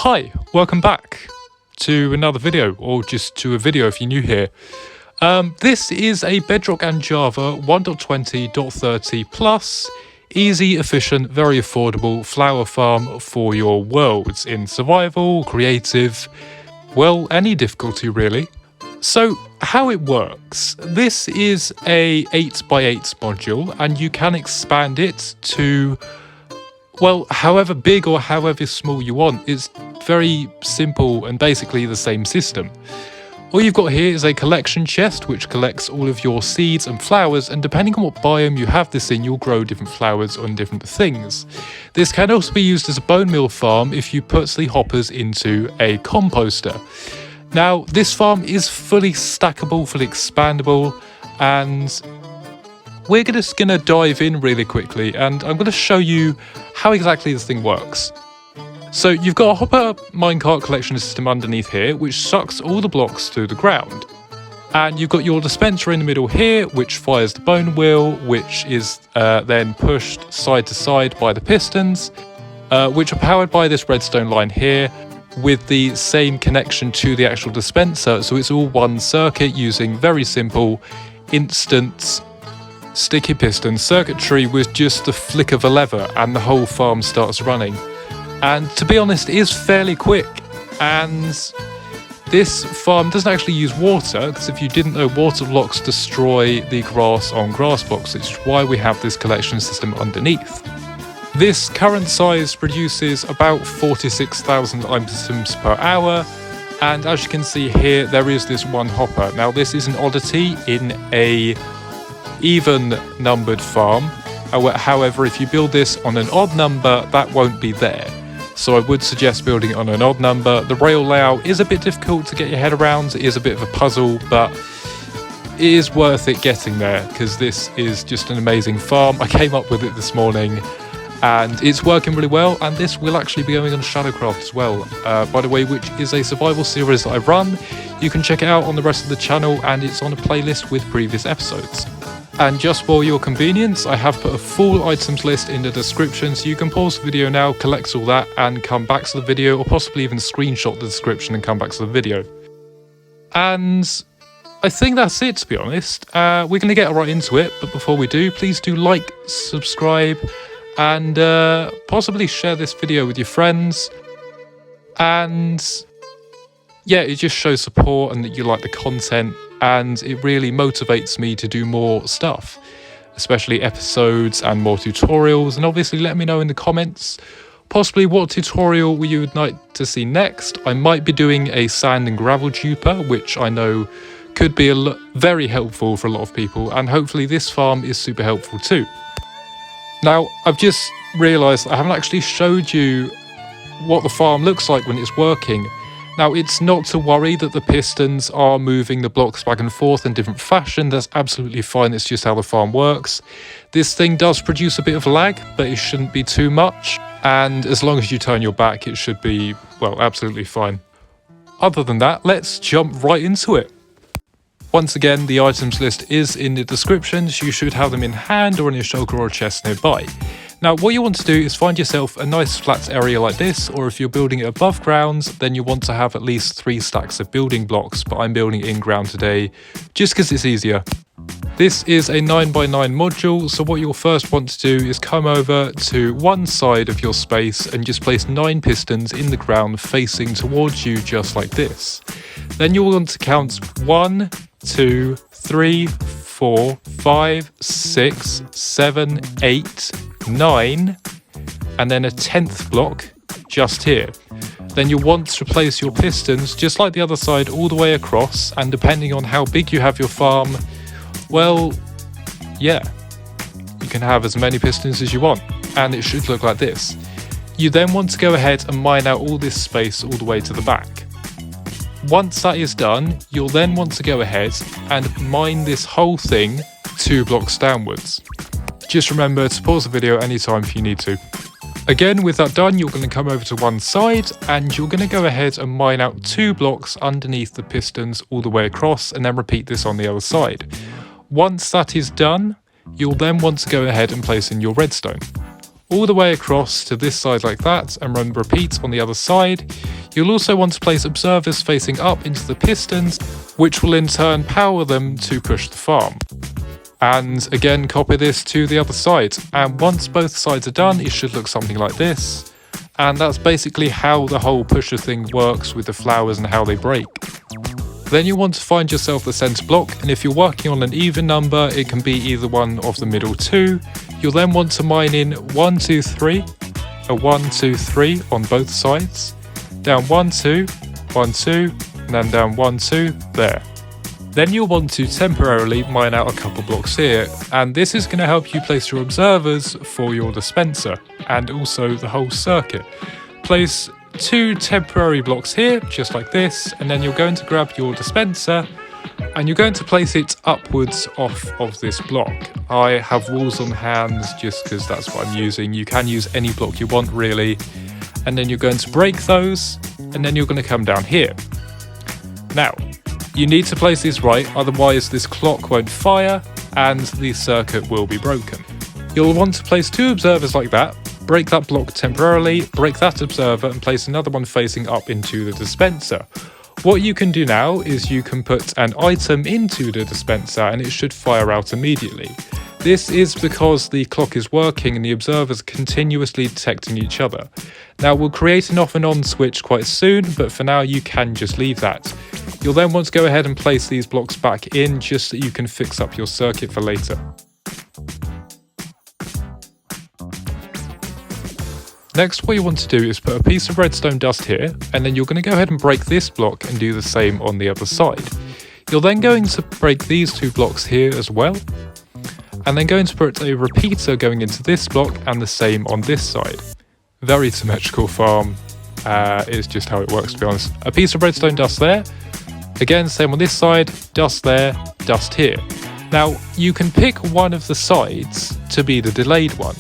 Hi, welcome back to another video, or just to a video if you're new here. This is a Bedrock and Java 1.20.30 plus easy, efficient, very affordable flower farm for your worlds in survival, creative, well, any difficulty really. So how it works, this is a 8x8 module and you can expand it to, well, however big or however small you want. It's very simple and basically the same system. All you've got here is a collection chest which collects all of your seeds and flowers, and depending on what biome you have this in, you'll grow different flowers on different things. This can also be used as a bone meal farm if you put the hoppers into a composter. Now, this farm is fully stackable, fully expandable, and we're just going to dive in really quickly, and I'm going to show you how exactly this thing works. So you've got a hopper minecart collection system underneath here, which sucks all the blocks through the ground. And you've got your dispenser in the middle here, which fires the bone wheel, which is then pushed side to side by the pistons, which are powered by this redstone line here, with the same connection to the actual dispenser. So it's all one circuit using very simple, instant sticky piston circuitry with just the flick of a lever, and the whole farm starts running. And to be honest, it is fairly quick, and this farm doesn't actually use water, because if you didn't know, water blocks destroy the grass on grass blocks, which is why we have this collection system underneath. This current size produces about 46,000 items per hour, and as you can see here, there is this one hopper. Now this is an oddity in a even numbered farm. However, if you build this on an odd number, that won't be there. So I would suggest building it on an odd number. The rail layout is a bit difficult to get your head around. It is a bit of a puzzle, but it is worth it getting there, because this is just an amazing farm. I came up with it this morning and it's working really well, and this will actually be going on Shadowcraft as well, by the way, which is a survival series that I run. You can check it out on the rest of the channel, and it's on a playlist with previous episodes. And just for your convenience, I have put a full items list in the description, so you can pause the video now, collect all that, and come back to the video, or possibly even screenshot the description and come back to the video. And I think that's it, to be honest. We're going to get right into it, but before we do, please do like, subscribe, and possibly share this video with your friends. And yeah, it just shows support and that you like the content, and it really motivates me to do more stuff, especially episodes and more tutorials. And obviously let me know in the comments possibly what tutorial you would like to see next. I might be doing a sand and gravel duper, which I know could be very helpful for a lot of people, and hopefully this farm is super helpful too. Now, I've just realised I haven't actually showed you what the farm looks like when it's working. Now, it's not to worry that the pistons are moving the blocks back and forth in different fashion. That's absolutely fine. It's just how the farm works. This thing does produce a bit of lag, but it shouldn't be too much. And as long as you turn your back, it should be, well, absolutely fine. Other than that, let's jump right into it. Once again, the items list is in the description, so you should have them in hand or in your shulker or chest nearby. Now, what you want to do is find yourself a nice flat area like this, or if you're building it above ground, then you want to have at least 3 stacks of building blocks, but I'm building it in ground today, just because it's easier. This is a 9x9 module, so what you'll first want to do is come over to one side of your space and just place 9 pistons in the ground facing towards you, just like this. Then you'll want to count 1, 2, 3, 4, 5, 6, 7, 8, 9, and then a 10th block just here. Then you'll want to place your pistons just like the other side all the way across, and depending on how big you have your farm, well, yeah, you can have as many pistons as you want, and it should look like this. You then want to go ahead and mine out all this space all the way to the back. Once that is done, you'll then want to go ahead and mine this whole thing 2 blocks downwards. Just remember to pause the video anytime if you need to. Again, with that done, you're going to come over to one side and you're going to go ahead and mine out 2 blocks underneath the pistons all the way across, and then repeat this on the other side. Once that is done, you'll then want to go ahead and place in your redstone. all the way across to this side like that, and then repeat on the other side. You'll also want to place observers facing up into the pistons, which will in turn power them to push the farm. And again, copy this to the other side. And once both sides are done, it should look something like this. And that's basically how the whole pusher thing works with the flowers and how they break. Then you want to find yourself the center block, and if you're working on an even number, it can be either one of the middle two. You'll then want to mine in 1, 2, 3, a 1, 2, 3 on both sides, down 1, 2, 1, 2, and then down 1, 2, there. Then you'll want to temporarily mine out a couple blocks here, and this is going to help you place your observers for your dispenser, and also the whole circuit. Place 2 temporary blocks here, just like this, and then you're going to grab your dispenser, and you're going to place it upwards off of this block. I have walls on hand just because that's what I'm using. You can use any block you want really, and then you're going to break those, and then you're going to come down here. Now, you need to place this right, otherwise this clock won't fire and the circuit will be broken. You'll want to place 2 observers like that, break that block temporarily, break that observer and place another one facing up into the dispenser. What you can do now is you can put an item into the dispenser and it should fire out immediately. This is because the clock is working and the observers are continuously detecting each other. Now we'll create an off and on switch quite soon, but for now you can just leave that. You'll then want to go ahead and place these blocks back in just so you can fix up your circuit for later. Next, what you want to do is put a piece of redstone dust here, and then you're going to go ahead and break this block and do the same on the other side. You're then going to break these 2 blocks here as well, and then going to put a repeater going into this block and the same on this side. Very symmetrical farm, is just how it works to be honest. A piece of redstone dust there, again same on this side, dust there, dust here. Now you can pick one of the sides to be the delayed one,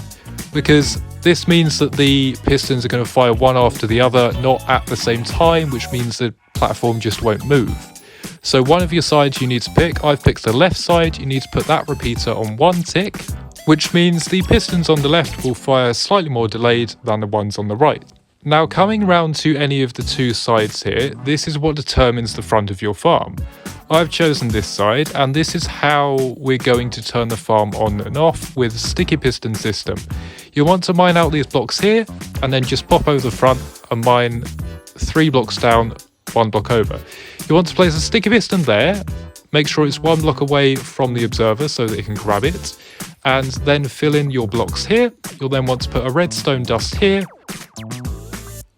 because this means that the pistons are going to fire one after the other, not at the same time, which means the platform just won't move. So one of your sides you need to pick. I've picked the left side. You need to put that repeater on 1 tick, which means the pistons on the left will fire slightly more delayed than the ones on the right. Now coming round to any of the 2 sides here, this is what determines the front of your farm. I've chosen this side, and this is how we're going to turn the farm on and off with sticky piston system. You want to mine out these blocks here, and then just pop over the front and mine 3 blocks down, 1 block over. You want to place a sticky piston there, make sure it's 1 block away from the observer so that it can grab it, and then fill in your blocks here. You'll then want to put a redstone dust here,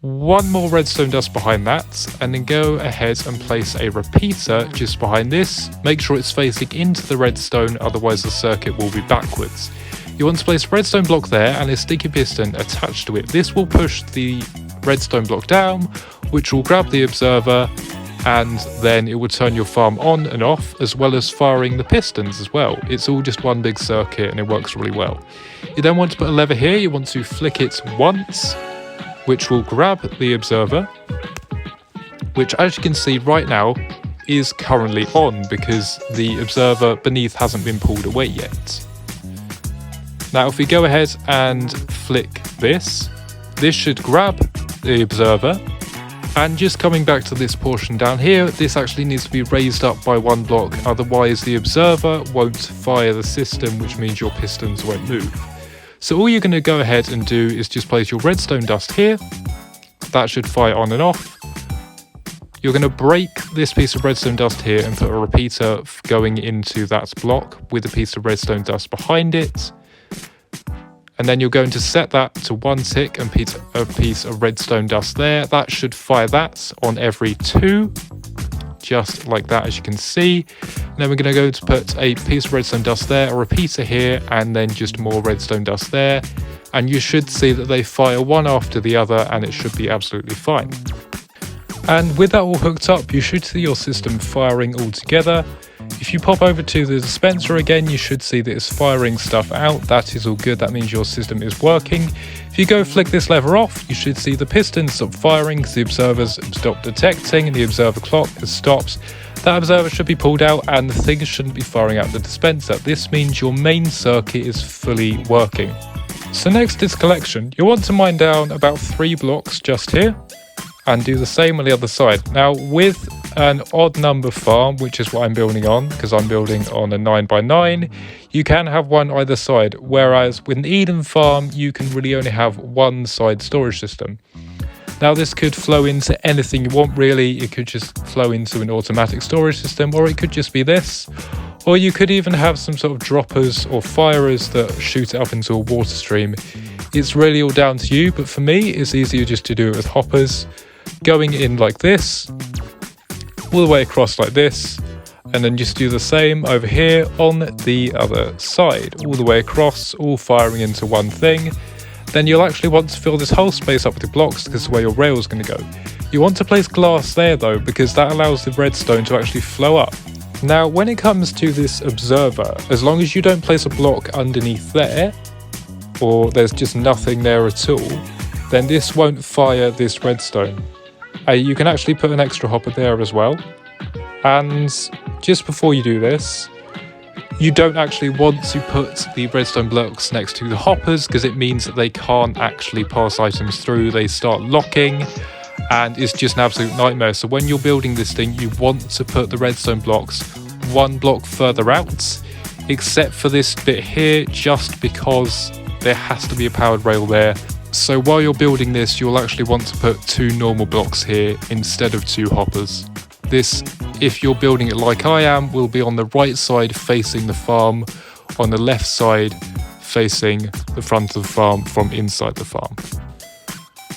1 more redstone dust behind that, and then go ahead and place a repeater just behind this. Make sure it's facing into the redstone, otherwise the circuit will be backwards. You want to place a redstone block there and a sticky piston attached to it. This will push the redstone block down, which will grab the observer, and then it will turn your farm on and off, as well as firing the pistons as well. It's all just one big circuit and it works really well. You then want to put a lever here. You want to flick it once, which will grab the observer, which as you can see right now is currently on because the observer beneath hasn't been pulled away yet. Now if we go ahead and flick this should grab the observer, and just coming back to this portion down here, this actually needs to be raised up by 1 block, otherwise the observer won't fire the system, which means your pistons won't move. So all you're going to go ahead and do is just place your redstone dust here. That should fire on and off. You're going to break this piece of redstone dust here and put a repeater going into that block with a piece of redstone dust behind it. And then you're going to set that to 1 tick and a piece of redstone dust there. That should fire that on every 2, just like that, as you can see. And then we're going to go to put a piece of redstone dust there, a repeater here, and then just more redstone dust there. And you should see that they fire one after the other, and it should be absolutely fine. And with that all hooked up, you should see your system firing all together. If you pop over to the dispenser again, you should see that it's firing stuff out. That is all good. That means your system is working. If you go flick this lever off, you should see the pistons stop firing because the observers stop detecting and the observer clock has stopped. That observer should be pulled out and the thing shouldn't be firing out the dispenser. This means your main circuit is fully working. So next is collection. You want to mine down about 3 blocks just here and do the same on the other side. Now with an odd number farm, which is what I'm building on, because I'm building on a 9x9, you can have one either side, whereas with an Eden farm you can really only have one side storage system. Now this could flow into anything you want really. It could just flow into an automatic storage system, or it could just be this, or you could even have some sort of droppers or firers that shoot it up into a water stream. It's really all down to you, but for me it's easier just to do it with hoppers, going in like this, all the way across like this, and then just do the same over here on the other side, all the way across, all firing into one thing. Then you'll actually want to fill this whole space up with the blocks because it's where your rail is going to go. You want to place glass there though, because that allows the redstone to actually flow up. Now when it comes to this observer, as long as you don't place a block underneath there, or there's just nothing there at all, then this won't fire this redstone. You can actually put an extra hopper there as well. And just before you do this, you don't actually want to put the redstone blocks next to the hoppers because it means that they can't actually pass items through. They start locking and it's just an absolute nightmare. So when you're building this thing, you want to put the redstone blocks 1 block further out, except for this bit here, just because there has to be a powered rail there. So while you're building this, you'll actually want to put 2 normal blocks here instead of 2 hoppers. This, if you're building it like I am, will be on the right side facing the farm, on the left side facing the front of the farm from inside the farm.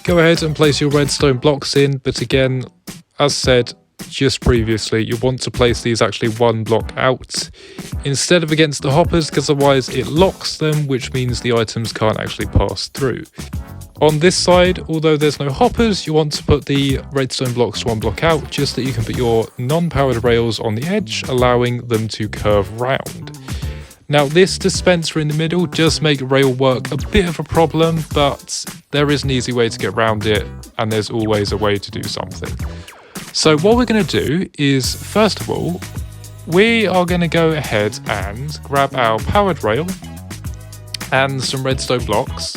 Go ahead and place your redstone blocks in, but again, as said just previously, you want to place these actually 1 block out instead of against the hoppers, because otherwise it locks them, which means the items can't actually pass through. On this side, although there's no hoppers, you want to put the redstone blocks 1 block out, just that you can put your non-powered rails on the edge, allowing them to curve round. Now this dispenser in the middle does make rail work a bit of a problem, but there is an easy way to get around it, and there's always a way to do something. So what we're going to do is, first of all, we are going to go ahead and grab our powered rail and some redstone blocks,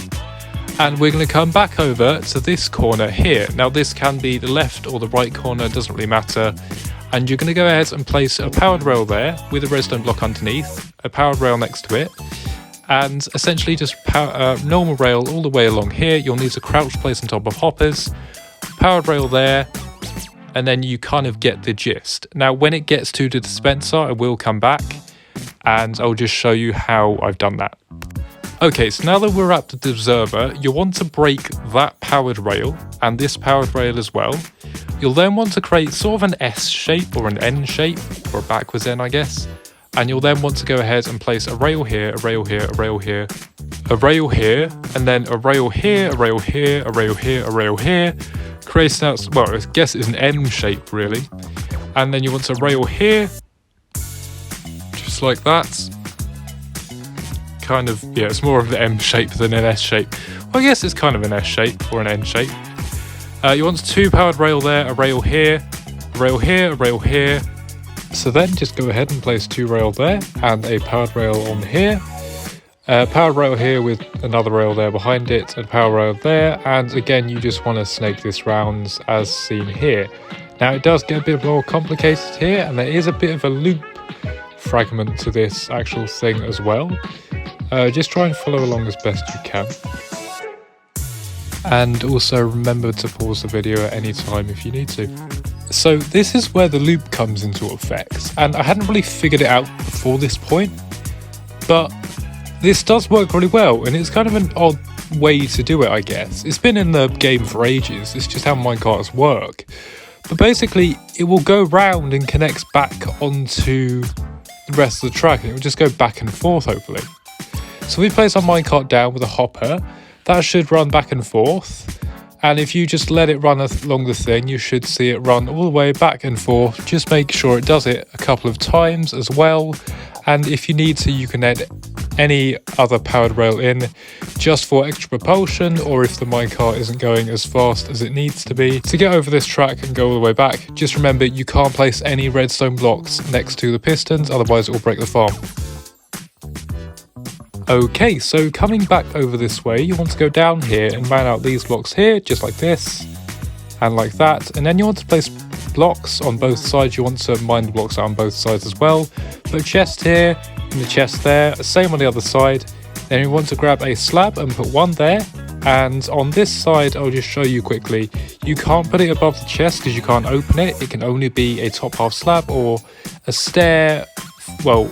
and we're going to come back over to this corner here. Now this can be the left or the right corner, doesn't really matter, and you're going to go ahead and place a powered rail there with a redstone block underneath, a powered rail next to it, and essentially just normal rail all the way along here. You'll need to crouch place on top of hoppers, powered rail there, and then you kind of get the gist. Now when it gets to the dispenser, I will come back and I'll just show you how I've done that. Okay, so now that we're at the observer, you'll want to break that powered rail and this powered rail as well. You'll then want to create sort of an S shape or an N shape, or a backwards N I guess. And you'll then want to go ahead and place a rail here, a rail here, a rail here, a rail here, and then a rail here, a rail here, a rail here, a rail here. Creating out, well, I guess it's an M shape really. And then you want a rail here, just like that. Kind of, yeah, it's more of an M shape than an S shape. Well, I guess it's kind of an S shape or an N shape. You want 2 powered rail there, a rail here, a rail here, a rail here. So then just go ahead and place 2 rail there and a powered rail on here. Powered rail here with another rail there behind it, and power rail there, and again you just want to snake this round as seen here. Now it does get a bit more complicated here, and there is a bit of a loop fragment to this actual thing as well. Just try and follow along as best you can. And also remember to pause the video at any time if you need to. So this is where the loop comes into effect, and I hadn't really figured it out before this point, but this does work really well, and it's kind of an odd way to do it, I guess. It's been in the game for ages, it's just how minecarts work. But basically, it will go round and connects back onto the rest of the track, and it will just go back and forth, hopefully. So we place our minecart down with a hopper, that should run back and forth. And if you just let it run along the thing, you should see it run all the way back and forth. Just make sure it does it a couple of times as well. And if you need to, you can add any other powered rail in just for extra propulsion, or if the minecart isn't going as fast as it needs to be to get over this track and go all the way back. Just remember, you can't place any redstone blocks next to the pistons, otherwise it will break the farm. Okay, so coming back over this way, you want to go down here and mine out these blocks here, just like this, and like that. And then you want to place blocks on both sides. You want to mine the blocks out on both sides as well. Put a chest here and the chest there, same on the other side. Then you want to grab a slab and put one there. And on this side, I'll just show you quickly. You can't put it above the chest because you can't open it. It can only be a top half slab or a stair, well,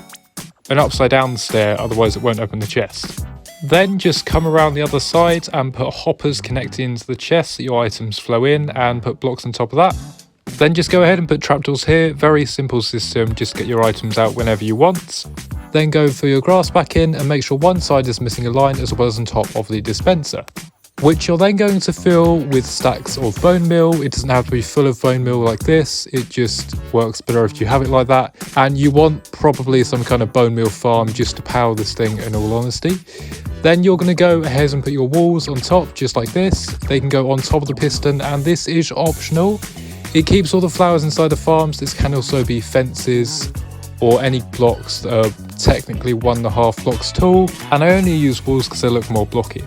an upside down stair, otherwise it won't open the chest. Then just come around the other side and put hoppers connecting into the chest so your items flow in, and put blocks on top of that. Then just go ahead and put trapdoors here. Very simple system, just get your items out whenever you want. Then go for your grass back in and make sure one side is missing a line as well as on top of the dispenser, which you're then going to fill with stacks of bone meal. It doesn't have to be full of bone meal like this, it just works better if you have it like that. And you want probably some kind of bone meal farm just to power this thing, in all honesty. Then you're going to go ahead and put your walls on top just like this. They can go on top of the piston, and this is optional. It keeps all the flowers inside the farms. This can also be fences or any blocks that are technically 1.5 blocks tall, and I only use walls because they look more blocky.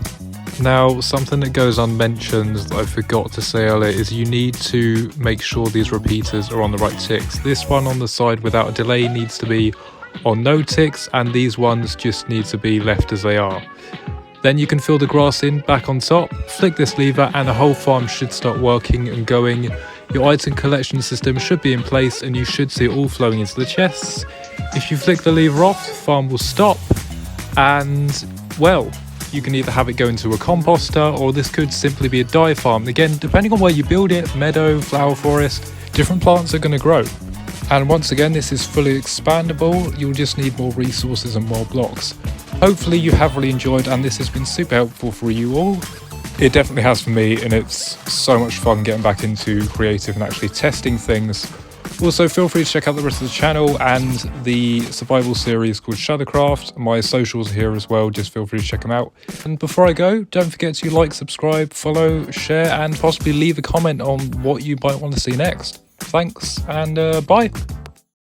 Now, something that goes unmentioned that I forgot to say earlier is you need to make sure these repeaters are on the right ticks. This one on the side without a delay needs to be on no ticks, and these ones just need to be left as they are. Then you can fill the grass in back on top, flick this lever, and the whole farm should start working and going. Your item collection system should be in place and you should see it all flowing into the chests. If you flick the lever off, the farm will stop, and well, you can either have it go into a composter, or this could simply be a dye farm. Again, depending on where you build it, meadow, flower forest, different plants are going to grow. And once again, this is fully expandable. You'll just need more resources and more blocks. Hopefully you have really enjoyed, and this has been super helpful for you all. It definitely has for me, and it's so much fun getting back into creative and actually testing things. Also, feel free to check out the rest of the channel and the survival series called Shadowcraft. My socials are here as well, just feel free to check them out. And before I go, don't forget to like, subscribe, follow, share, and possibly leave a comment on what you might want to see next. Thanks, and bye.